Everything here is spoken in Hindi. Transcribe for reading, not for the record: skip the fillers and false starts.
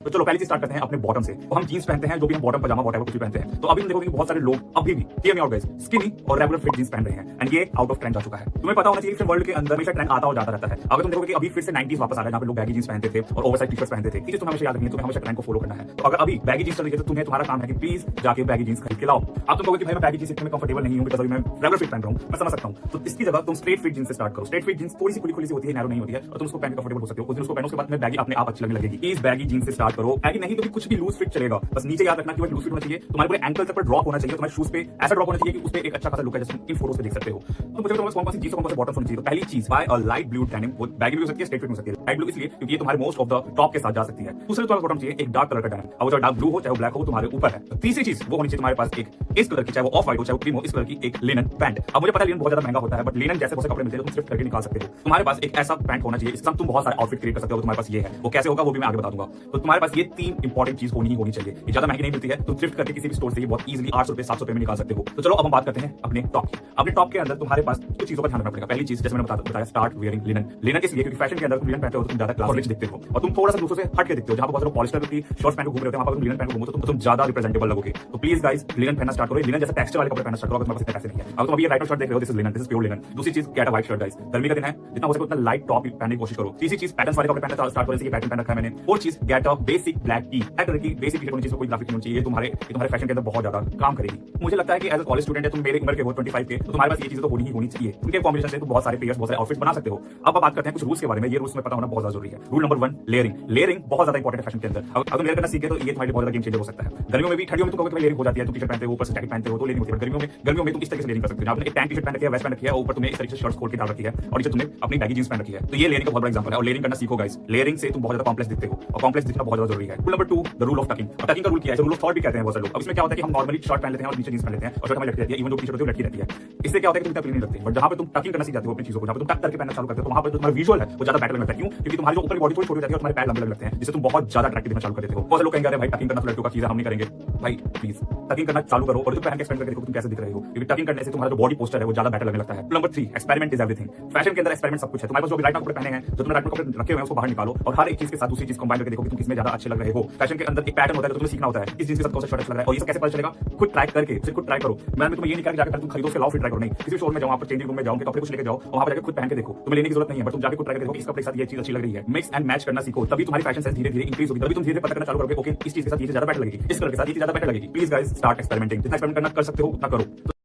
तो चलो पहले चीज स्टार्ट करते हैं अपने बॉटम से। तो हम जींस पहनते हैं, जो भी हम बॉटम पजामा वॉटेवर कुछ भी पहनते हैं। तो अभी हम देखोगे कि बहुत सारे लोग अभी भी hear me out guys skinny और रेगुलर फिट जींस पहन रहे हैं एंड ये आउट ऑफ ट्रेंड जा चुका है। तुम्हें पता होना चाहिए कि वर्ल्ड के अंदर हमेशा ट्रेंड आता और जाता रहता है। अगर तुम देखोगे कि अभी फिर से 90s वापस आ रहा है, जहां पे लोग बैगी जींस पहनते थे और ओवरसाइज टी-शर्ट्स पहनते थे। तुम्हें हमेशा याद रखनी है, तुम्हें हमेशा ट्रेंड को फॉलो करना है। तो अगर अभी बैगी जींस चल रही है तो तुम्हें तुम्हारा काम है कि प्लीज जाके बैगी जींस खरीद के लाओ। अब तुम कहोगे कि भाई मैं बैगी जींस इतने में कंफर्टेबल नहीं हूं बिकॉज़ अभी मैं रेगुलर फिट पहन रहा हूं। मैं समझ सकता हूं। तो इसकी जगह तुम स्ट्रेट फिट जींस से स्टार्ट करो। स्ट्रेट फिट जींस थोड़ी सी खुली खुली सी होती है, नैरो नहीं होती है और तुम उसको पहन के कंफर्टेबल हो सकते हो। उस दिन उसको पहनो, उसके बाद में बैगी अपने आप अच्छी लगने लगेगी। इस बैगी जींस से स्टार्ट करो। बैगी नहीं तो भी कुछ भी लूज फिट चलेगा, बस नीचे याद रखना कि वो लूज फिट होना चाहिए। तुम्हारे पूरे एंकल तक पर ड्रॉप होना चाहिए। तुम्हारे शूज पे ऐसा ड्रॉप होना चाहिए कि उस पे एक अच्छा खासा लुक है, जैसे इन फोटोज पे देख सकते हो। तो मुझे तुम्हारे कौन सी जींस और कौन से बॉटम होनी चाहिए। तो पहली चीज बाय अ लाइट ब्लू डेनिम। वो बैगी भी हो सकती है, स्ट्रेट फिट हो सकती है। लाइट ब्लू इसलिए क्योंकि ये तुम्हारे मोस्ट ऑफ द टॉप के साथ जा सकती है। दूसरे तुम्हारे बॉटम चाहिए एक डार्क कलर का डेनिम। अब चाहे डार्क ब्लू हो चाहे ब्लैक हो, तुम्हारे ऊपर है। तीसरी चीज वो होनी चाहिए तुम्हारे पास एक इस कलर की, चाहे वो ऑफ व्हाइट हो चाहे वो क्रीम हो, इस कलर की एक लिनन पैंट। अब मुझे पता है लिनन बहुत ज्यादा महंगा होता है, बट लिनन जैसे बहुत से कपड़े मिलते हैं तुम सिर्फ करके निकाल सकते हो। तुम्हारे पास एक ऐसा पैंट होना चाहिए, इससे तुम बहुत सारे आउटफिट क्रिएट कर सकते हो। तुम्हारे पास ये है, वो कैसे होगा वो भी मैं आगे बता दूंगा। तो तुम्हारे पास ये तीन इंपॉर्टेंट चीज होनी ही होनी चाहिए। ये ज्यादा महंगी नहीं मिलती है, तुम थ्रिफ्ट करके किसी भी स्टोर से ये बहुत इजीली 800 रुपए 700 रुपए में निकाल सकते हो। तो चलो अब हम बात करते हैं अपने टॉप की। अपने टॉप के अंदर तुम्हारे पास कुछ चीजों का ध्यान रखना पड़ेगा। पहली चीज जैसे मैंने बताया स्टार्ट वेयरिंग लिनन। लिनन इसलिए क्योंकि फैशन के अंदर तुम लिनन पहनते हो तो तुम ज्यादा क्लास रिच दिखते हो और तुम थोड़ा सा दूसरों से हट के दिखते हो। जहां पर बहुत सारे पॉलिस्टर की शर्ट्स पहन के घूम रहे हो, वहां पर तुम लिनन पहन के घूमो तो तुम ज्यादा रिप्रेजेंटेबल लगोगे। तो प्लीज गाइस लिनन पहनना स्टार्ट करो। लिनन जैसे टेक्सचर वाले कपड़े पहनना स्टार्ट करो अगर तुम्हारे पास पैसे नहीं है। अब तुम अभी ये राइट शर्ट देख रहे हो, this is linen, this is pure linen. दूसरी चीज गेट अ व्हाइट शर्ट गाइस, गर्मी का दिन है, जितना हो सके उतना लाइट टॉप पहनने की कोशिश करो। तीसरी चीज पैटर्न्स वाले कपड़े पहनना स्टार्ट करो, जैसे पैटर्न पहन रखा है मैंने। फोर्थ चीज get a basic black tee. हर तरह की बेसिक टी शर्ट होनी चाहिए, कोई ग्राफिक नहीं होनी चाहिए। तुम्हारे फैशन के अंदर बहुत ज्यादा काम करेगी। मुझे लगता है कि एज अ कॉलेज स्टूडेंट है, तुम मेरे उम्र के हो 25 के, तो तुम्हारे पास ये चीजें तो होनी ही होनी चाहिए। उनके कॉम्बिनेशन से तुम बहुत सारे पेयर्स बहुत सारे आउटफिट बना सकते हो। अब बात करते हैं कुछ रूल्स के बारे में। ये रूल्स में पता होना बहुत ज्यादा जरूरी है। Rule number 1 layering. लेयरिंग बहुत ज्यादा इंपॉर्टेंट है फैशन के अंदर। अगर लेयर करना सीखे तो ये तुम्हारे लिए बहुत ज्यादा गेम चेंजर हो सकता है। गर्मियों में भी, ठंडियों में तुम लेयरिंग हो जाती है, तुम टी शर्ट पहनते हो ऊपर से जैकेट पहनते हो तो लेयरिंग होती है। गर्मियों में तुम इस तरह से लेयरिंग कर सकते हो। आपने एक टैंक टी शर्ट पहन रखी है, वेस्ट पहन रखी है और ऊपर तुमने इस तरीके से शर्ट्स खोल के डाल रखी है और नीचे तुमने अपनी बैगी जींस पहन रखी है। तो ये लेयरिंग का बहुत बड़ा एग्जांपल है और लेयरिंग करना सीखो गाइस। लेयरिंग से तुम बहुत ज्यादा कॉम्प्लेक्स दिखते हो और कॉम्प्लेक्स दिखना बहुत ज्यादा जरूरी है। Rule number 2 the rule of talking. Talking का रूल क्या है? रूल ऑफ थॉट भी कहते हैं बहुत सारे लोग। अब इसमें क्या होता है कि हम नॉर्मली शर्ट पहन लेते हैं और नीचे जींस पहन लेते हैं और शर्ट हमें लटकी रहती है, इवन जो टी शर्ट होती है लटकी रहती है। इससे क्या होता है कि तुम टकिंग नहीं लगती। बट जहां पे तुम टकिंग करना सीख जाते हो अपनी चीजों को, जहां पे तुम टक करके पहनना चालू करते हो, तो वहां पे तुम्हारा विजुअल है वो ज्यादा बेटर लगता है। क्यों? क्योंकि तुम्हारी जो ऊपर की बॉडी थोड़ी छोटी हो जाती है और तुम्हारे पैर लंबे लगते हैं, जिससे तुम बहुत ज्यादा अट्रैक्टिव दिखना चालू कर देते हो। बहुत से लोग कहेंगे अरे भाई टकिंग करना तो लड़कियों का चीज है, हम नहीं करेंगे। भाई प्लीज टकिंग करना चालू करो और जो पहन के एक्सपेरिमेंट करके देखो तुम कैसे दिख रहे हो, क्योंकि टकिंग करने से तुम्हारा जो बॉडी पोस्चर है वो ज्यादा बेटर लगने लगता है। Number 3 experiment is everything. Fashion के अंदर एक्सपेरिमेंट सब कुछ है। तुम्हारे पास जो राइट कपड़े पहने हैं, जो तुमने राइट कपड़े रखे हुए हैं, उसको बाहर निकालो और हर एक चीज के साथ दूसरी चीज कंबाइन करके देखो कि तुम किसमें ज्यादा अच्छे लग रहे हो। फैशन के अंदर एक पैटर्न होता है जो तुम्हें सीखना होता है, किस चीज के साथ कौन सा शर्ट अच्छा लग रहा है और ये सब कैसे पता चलेगा। खुद ट्राई करके, सिर्फ खुद ट्राई करो। मैं तुम्हें ये नहीं कह रहा कि जाकर तुम खरीदो उसके लाओ फिर ट्राई करो, नहीं। किसी शोरूम में जाओ, वहां पर चेंजिंग रूम में जाओ, उनके कपड़े कुछ लेके जाओ, वहां पर जाकर खुद पहन के देखो। तुम्हें लेने की जरूरत नहीं है, बट तुम जाकर खुद ट्राई करके देखो इस कपड़े के साथ ये चीज अच्छी लग रही है। मिक्स एंड मैच करना सीखो, तभी तुम्हारी फैशन सेंस धीरे धीरे इंक्रीज होगी। तभी तुम धीरे पता करना चालू करोगे ओके इस चीज के साथ ये ज्यादा बेटर लगेगी, इस कलर के साथ ये ज्यादा बेटर लगेगी। Please guys start experimenting. जितना एक्सपेरिमेंट करना कर सकते हो उतना करो।